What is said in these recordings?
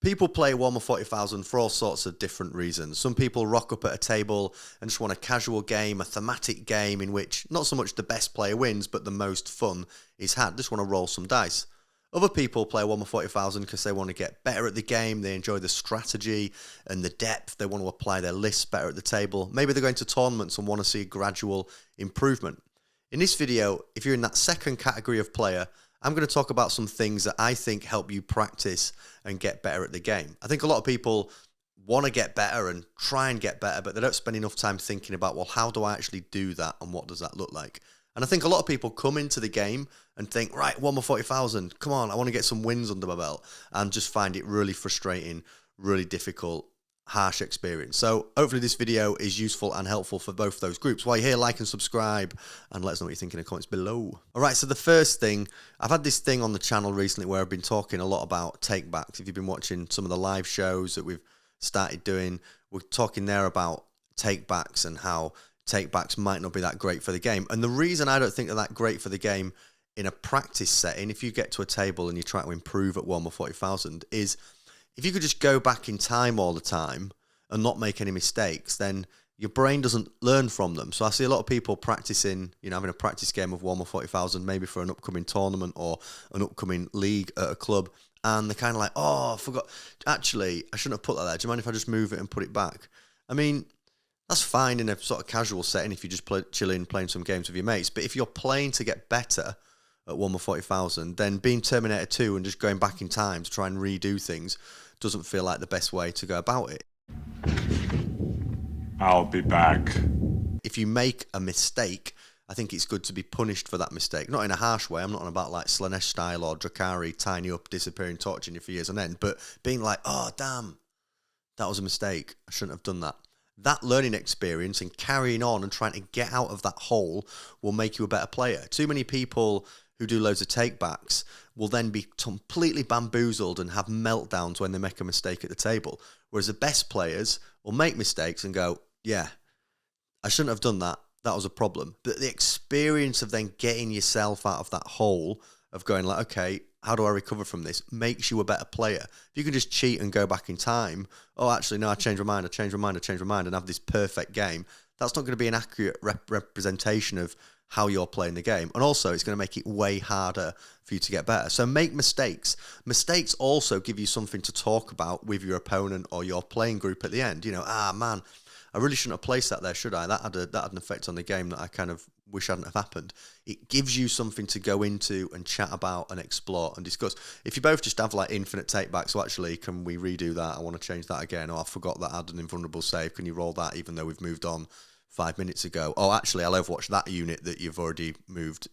People play Warhammer 40,000 for all sorts of different reasons. Some people rock up at a table and just want a casual game, a thematic game in which not so much the best player wins, but the most fun is had. Just want to roll some dice. Other people play Warhammer 40,000 because they want to get better at the game, they enjoy the strategy and the depth, they want to apply their lists better at the table. Maybe they're going to tournaments and want to see a gradual improvement. In this video, if you're in that second category of player, I'm going to talk about some things that I think help you practice and get better at the game. I think a lot of people want to get better and try and get better, but they don't spend enough time thinking about, well, how do I actually do that and what does that look like? And I think a lot of people come into the game and think, right, Warhammer 40,000, come on, I want to get some wins under my belt, and just find it really frustrating, really difficult, harsh experience. So hopefully this video is useful and helpful for both those groups. While you're here, like and subscribe and let us know what you think in the comments below. All right, so the first thing, I've had this thing on the channel recently where I've been talking a lot about takebacks. If you've been watching some of the live shows that we've started doing, we're talking there about takebacks and how takebacks might not be that great for the game. And the reason I don't think they're that great for the game in a practice setting, if you get to a table and you try to improve at Warhammer 40,000, is if you could just go back in time all the time and not make any mistakes, then your brain doesn't learn from them. So I see a lot of people practicing, having a practice game of Warhammer 40,000, maybe for an upcoming tournament or an upcoming league at a club, and they're kind of like, oh, I forgot. Actually, I shouldn't have put that there. Do you mind if I just move it and put it back? I mean, that's fine in a sort of casual setting if you just chilling, playing some games with your mates. But if you're playing to get better at Warhammer 40,000, then being Terminator 2 and just going back in time to try and redo things doesn't feel like the best way to go about it. I'll be back. If you make a mistake, I think it's good to be punished for that mistake. Not in a harsh way. I'm not on about like Slanesh style or Drakari tying you up, disappearing, torturing you for years on end, but being like, oh, damn, that was a mistake. I shouldn't have done that. That learning experience and carrying on and trying to get out of that hole will make you a better player. Too many people who do loads of takebacks will then be completely bamboozled and have meltdowns when they make a mistake at the table. Whereas the best players will make mistakes and go, yeah, I shouldn't have done that. That was a problem. But the experience of then getting yourself out of that hole of going like, okay, how do I recover from this, makes you a better player. If you can just cheat and go back in time, oh, actually, no, I changed my mind, and have this perfect game, that's not going to be an accurate representation of how you're playing the game. And also, it's going to make it way harder for you to get better. So make mistakes. Mistakes also give you something to talk about with your opponent or your playing group at the end. Man, I really shouldn't have placed that there, should I? That had an effect on the game that I kind of wish hadn't have happened. It gives you something to go into and chat about and explore and discuss. If you both just have like infinite takebacks, so actually, can we redo that? I want to change that again. Oh, I forgot that I had an invulnerable save. Can you roll that even though we've moved on 5 minutes ago? Oh, actually, I'll overwatch that unit that you've already moved.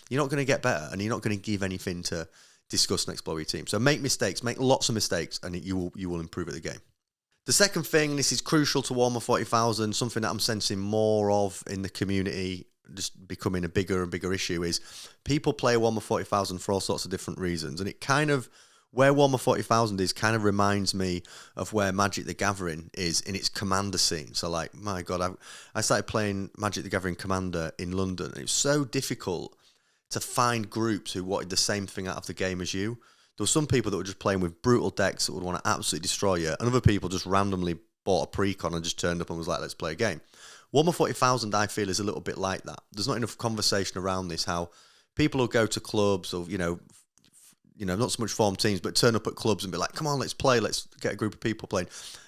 You're not going to get better, and you're not going to give anything to discuss and explore your team. So make mistakes, make lots of mistakes, and you will improve at the game. The second thing, this is crucial to Warhammer 40,000, something that I'm sensing more of in the community, just becoming a bigger and bigger issue, is people play Warhammer 40,000 for all sorts of different reasons. And it kind of, where Warhammer 40,000 is, kind of reminds me of where Magic the Gathering is in its Commander scene. So like, my God, I started playing Magic the Gathering Commander in London, and it was so difficult to find groups who wanted the same thing out of the game as you. There were some people that were just playing with brutal decks that would want to absolutely destroy you, and other people just randomly bought a pre-con and just turned up and was like, let's play a game. Warhammer 40,000, I feel, is a little bit like that. There's not enough conversation around this, how people will go to clubs or, not so much form teams, but turn up at clubs and be like, come on, let's play, let's get a group of people playing.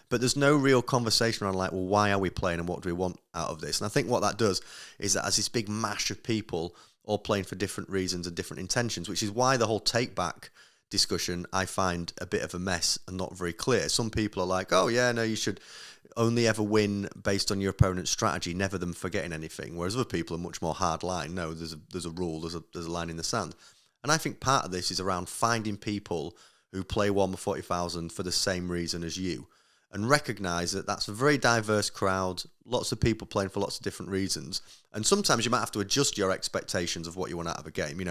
But there's no real conversation around like, well, why are we playing and what do we want out of this? And I think what that does is that as this big mash of people all playing for different reasons and different intentions, which is why the whole take-back discussion I find a bit of a mess and not very clear. Some people are like, oh yeah, no, you should only ever win based on your opponent's strategy, never them forgetting anything. Whereas other people are much more hard line. No, there's a rule, there's a line in the sand. And I think part of this is around finding people who play Warhammer 40,000 for the same reason as you, and recognise that that's a very diverse crowd, lots of people playing for lots of different reasons. And sometimes you might have to adjust your expectations of what you want out of a game.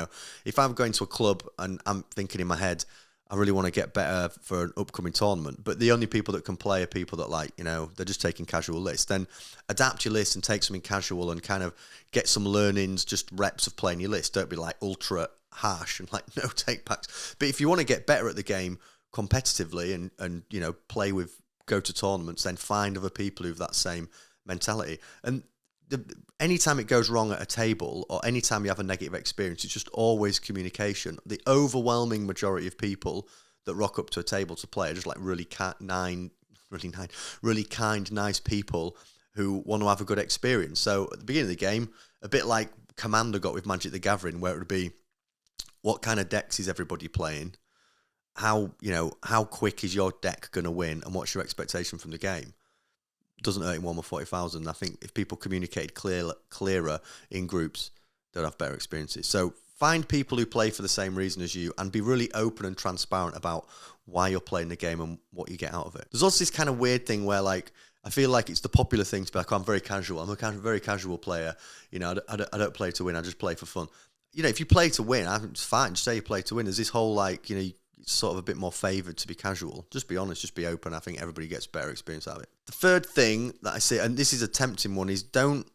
If I'm going to a club and I'm thinking in my head, I really want to get better for an upcoming tournament, but the only people that can play are people that they're just taking casual lists, then adapt your list and take something casual and kind of get some learnings, just reps of playing your list. Don't be like ultra harsh and like no take backs. But if you want to get better at the game, competitively and play with, go to tournaments, then find other people who've that same mentality. And anytime it goes wrong at a table or anytime you have a negative experience, it's just always communication. The overwhelming majority of people that rock up to a table to play are just like really kind, nice people who want to have a good experience. So at the beginning of the game, a bit like Commander got with Magic the Gathering, where it would be, what kind of decks is everybody playing? How quick is your deck going to win? And what's your expectation from the game? Doesn't hurt in Warhammer 40,000. I think if people communicate clearer in groups, they'll have better experiences. So find people who play for the same reason as you and be really open and transparent about why you're playing the game and what you get out of it. There's also this kind of weird thing where, like, I feel like it's the popular thing to be like, oh, I'm very casual. I'm a very casual player. I don't play to win. I just play for fun. If you play to win, it's fine. Just say you play to win. There's this whole, like, it's sort of a bit more favoured to be casual. Just be honest, just be open. I think everybody gets better experience out of it. The third thing that I see, and this is a tempting one, is don't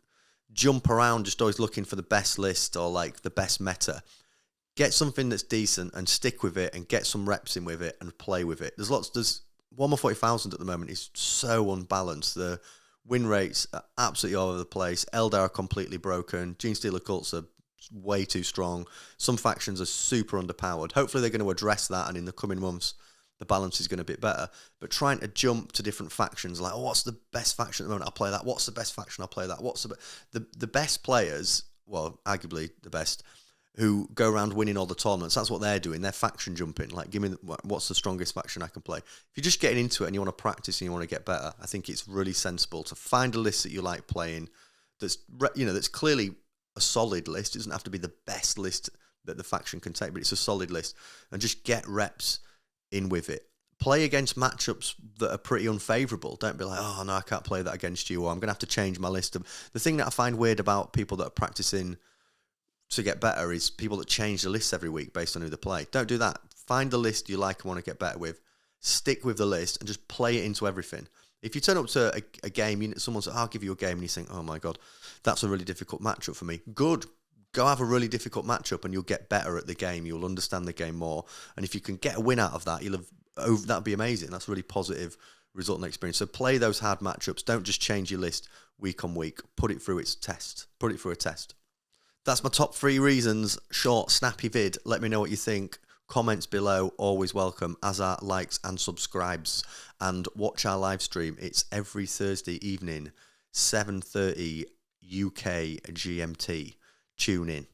jump around just always looking for the best list or like the best meta. Get something that's decent and stick with it and get some reps in with it and play with it. There's Warhammer 40,000 at the moment is so unbalanced. The win rates are absolutely all over the place. Eldar are completely broken. Genestealer cults are way too strong. Some factions are super underpowered. Hopefully they're going to address that, and in the coming months the balance is going to be better. But trying to jump to different factions, like, oh, what's the best faction at the moment? I'll play that. What's the best faction? I'll play that. What's the best players? Well, arguably the best, who go around winning all the tournaments. That's what they're doing. They're faction jumping. Like, give me what's the strongest faction I can play. If you're just getting into it and you want to practice and you want to get better, I think it's really sensible to find a list that you like playing. That's clearly a solid list. It doesn't have to be the best list that the faction can take, but it's a solid list, and just get reps in with it. Play against matchups that are pretty unfavourable. Don't be like, oh no, I can't play that against you, or I'm going to have to change my list. The thing that I find weird about people that are practicing to get better is people that change the lists every week based on who they play. Don't do that. Find the list you like and want to get better with. Stick with the list and just play it into everything. If you turn up to a game, someone says, I'll give you a game, and you think, oh my God, that's a really difficult matchup for me. Good. Go have a really difficult matchup and you'll get better at the game. You'll understand the game more. And if you can get a win out of that, that'd be amazing. That's a really positive result and experience. So play those hard matchups. Don't just change your list week on week. Put it through its test. Put it through a test. That's my top 3 reasons. Short, snappy vid. Let me know what you think. Comments below, always welcome, as are likes and subscribes. And watch our live stream. It's every Thursday evening, 7:30 UK GMT. Tune in.